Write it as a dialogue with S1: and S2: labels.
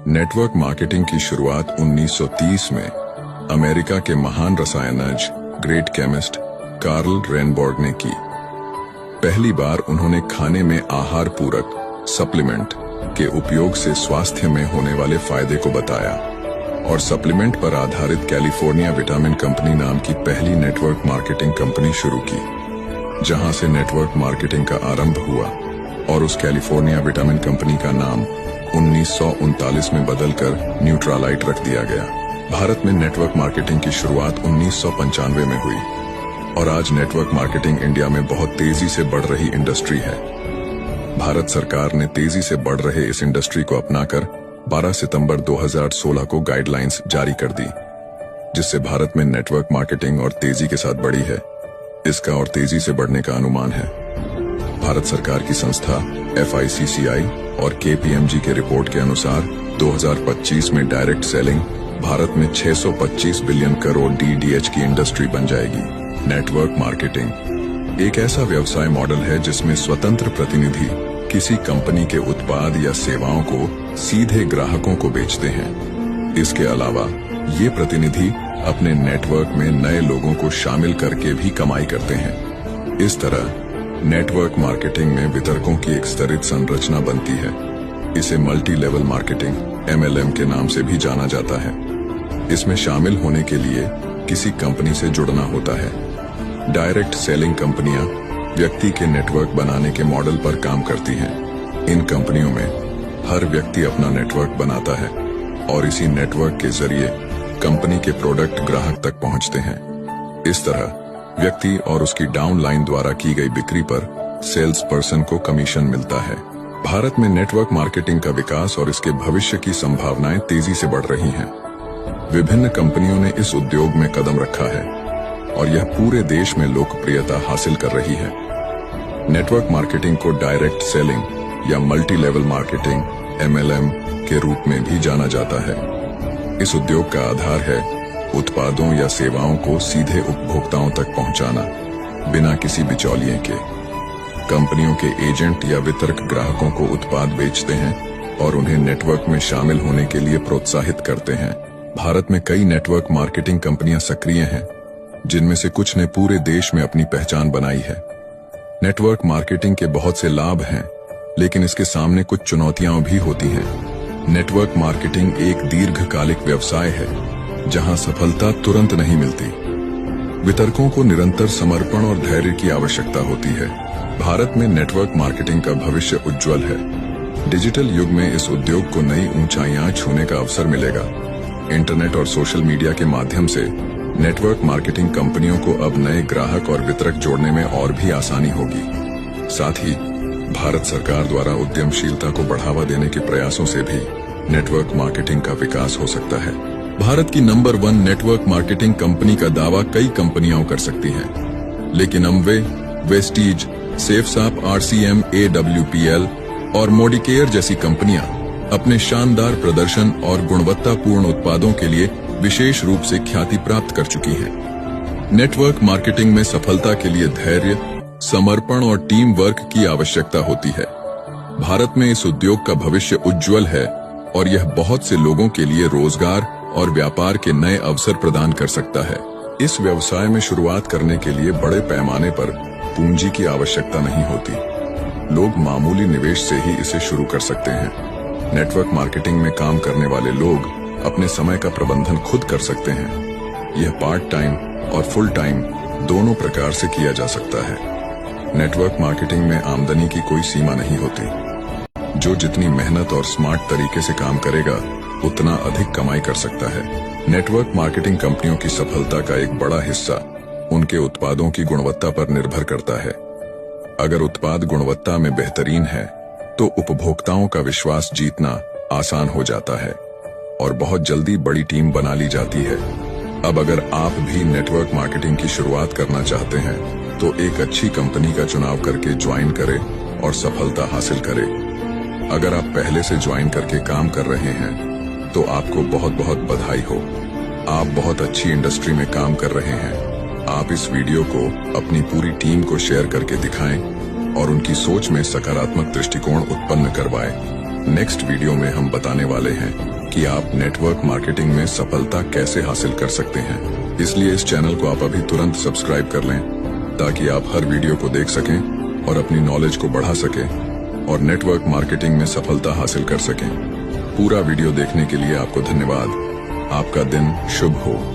S1: Network marketing की शुरुआत 1930 में अमेरिका के महान रसायनज्ञ ग्रेट केमिस्ट कार्ल रेनबॉर्ग ने की। पहली बार उन्होंने खाने में आहार पूरक सप्लीमेंट के उपयोग से स्वास्थ्य में होने वाले फायदे को बताया और सप्लीमेंट पर आधारित कैलिफोर्निया विटामिन कंपनी नाम की पहली नेटवर्क मार्केटिंग कंपनी शुरू की, जहां से नेटवर्क मार्केटिंग का आरंभ हुआ और उस कैलिफोर्निया विटामिन कंपनी का नाम 1939 में बदलकर न्यूट्रालाइट रख दिया गया। भारत में नेटवर्क मार्केटिंग की शुरुआत 1995 में हुई और आज नेटवर्क मार्केटिंग इंडिया में बहुत तेजी से बढ़ रही इंडस्ट्री है। भारत सरकार ने तेजी से बढ़ रहे इस इंडस्ट्री को अपनाकर 12 सितंबर 2016 को गाइडलाइंस जारी कर दी, जिससे भारत में नेटवर्क मार्केटिंग और तेजी के साथ बढ़ी है। इसका और तेजी से बढ़ने का अनुमान है। भारत सरकार की संस्था FICCI और KPMG के रिपोर्ट के अनुसार 2025 में डायरेक्ट सेलिंग भारत में 625 बिलियन करोड़ DDH की इंडस्ट्री बन जाएगी। नेटवर्क मार्केटिंग एक ऐसा व्यवसाय मॉडल है जिसमें स्वतंत्र प्रतिनिधि किसी कंपनी के उत्पाद या सेवाओं को सीधे ग्राहकों को बेचते हैं। इसके अलावा ये प्रतिनिधि अपने नेटवर्क में नए लोगों को शामिल करके भी कमाई करते हैं। इस तरह नेटवर्क मार्केटिंग में वितरकों की एक स्तरित संरचना बनती है। इसे मल्टी लेवल मार्केटिंग MLM के नाम से भी जाना जाता है। इसमें शामिल होने के लिए किसी कंपनी से जुड़ना होता है। डायरेक्ट सेलिंग कंपनियां व्यक्ति के नेटवर्क बनाने के मॉडल पर काम करती हैं। इन कंपनियों में हर व्यक्ति अपना नेटवर्क बनाता है और इसी नेटवर्क के जरिए कंपनी के प्रोडक्ट ग्राहक तक पहुंचते हैं। इस तरह व्यक्ति और उसकी डाउनलाइन द्वारा की गई बिक्री पर सेल्स पर्सन को कमीशन मिलता है। भारत में नेटवर्क मार्केटिंग का विकास और इसके भविष्य की संभावनाएं तेजी से बढ़ रही हैं। विभिन्न कंपनियों ने इस उद्योग में कदम रखा है और यह पूरे देश में लोकप्रियता हासिल कर रही है। नेटवर्क मार्केटिंग को डायरेक्ट सेलिंग या मल्टी लेवल मार्केटिंग MLM के रूप में भी जाना जाता है। इस उद्योग का आधार है उत्पादों या सेवाओं को सीधे उपभोक्ताओं तक पहुंचाना, बिना किसी बिचौलिए के। कंपनियों के एजेंट या वितरक ग्राहकों को उत्पाद बेचते हैं और उन्हें नेटवर्क में शामिल होने के लिए प्रोत्साहित करते हैं। भारत में कई नेटवर्क मार्केटिंग कंपनियां सक्रिय हैं, जिनमें से कुछ ने पूरे देश में अपनी पहचान बनाई है। नेटवर्क मार्केटिंग के बहुत से लाभ हैं, लेकिन इसके सामने कुछ चुनौतियां भी होती हैं। नेटवर्क मार्केटिंग एक दीर्घकालिक व्यवसाय है, जहां सफलता तुरंत नहीं मिलती। वितरकों को निरंतर समर्पण और धैर्य की आवश्यकता होती है। भारत में नेटवर्क मार्केटिंग का भविष्य उज्जवल है। डिजिटल युग में इस उद्योग को नई ऊंचाइयां छूने का अवसर मिलेगा। इंटरनेट और सोशल मीडिया के माध्यम से नेटवर्क मार्केटिंग कंपनियों को अब नए ग्राहक और वितरक जोड़ने में और भी आसानी होगी। साथ ही भारत सरकार द्वारा उद्यमशीलता को बढ़ावा देने के प्रयासों से भी नेटवर्क मार्केटिंग का विकास हो सकता है। भारत की नंबर 1 नेटवर्क मार्केटिंग कंपनी का दावा कई कंपनियां कर सकती हैं, लेकिन अमवे, वेस्टीज, सेफसाप, RCM, AWPL और मोडिकेयर जैसी कंपनियां अपने शानदार प्रदर्शन और गुणवत्तापूर्ण उत्पादों के लिए विशेष रूप से ख्याति प्राप्त कर चुकी हैं। नेटवर्क मार्केटिंग में सफलता के लिए धैर्य, समर्पण और टीम वर्क की आवश्यकता होती है। भारत में इस उद्योग का भविष्य उज्जवल है और यह बहुत से लोगों के लिए रोजगार और व्यापार के नए अवसर प्रदान कर सकता है। इस व्यवसाय में शुरुआत करने के लिए बड़े पैमाने पर पूंजी की आवश्यकता नहीं होती। लोग मामूली निवेश से ही इसे शुरू कर सकते हैं। नेटवर्क मार्केटिंग में काम करने वाले लोग अपने समय का प्रबंधन खुद कर सकते हैं। यह पार्ट टाइम और फुल टाइम दोनों प्रकार से किया जा सकता है। नेटवर्क मार्केटिंग में आमदनी की कोई सीमा नहीं होती। जो जितनी मेहनत और स्मार्ट तरीके से काम करेगा, उतना अधिक कमाई कर सकता है। नेटवर्क मार्केटिंग कंपनियों की सफलता का एक बड़ा हिस्सा उनके उत्पादों की गुणवत्ता पर निर्भर करता है। अगर उत्पाद गुणवत्ता में बेहतरीन है, तो उपभोक्ताओं का विश्वास जीतना आसान हो जाता है और बहुत जल्दी बड़ी टीम बना ली जाती है। अब अगर आप भी नेटवर्क मार्केटिंग की शुरुआत करना चाहते हैं, तो एक अच्छी कंपनी का चुनाव करके ज्वाइन करें और सफलता हासिल करें। अगर आप पहले से ज्वाइन करके काम कर रहे हैं, तो आपको बहुत बहुत बधाई हो। आप बहुत अच्छी इंडस्ट्री में काम कर रहे हैं। आप इस वीडियो को अपनी पूरी टीम को शेयर करके दिखाएं और उनकी सोच में सकारात्मक दृष्टिकोण उत्पन्न करवाएं। नेक्स्ट वीडियो में हम बताने वाले हैं कि आप नेटवर्क मार्केटिंग में सफलता कैसे हासिल कर सकते हैं। इसलिए इस चैनल को आप अभी तुरंत सब्सक्राइब कर लें ताकि आप हर वीडियो को देख सकें और अपनी नॉलेज को बढ़ा सकें और नेटवर्क मार्केटिंग में सफलता हासिल कर सकें। पूरा वीडियो देखने के लिए आपको धन्यवाद। आपका दिन शुभ हो।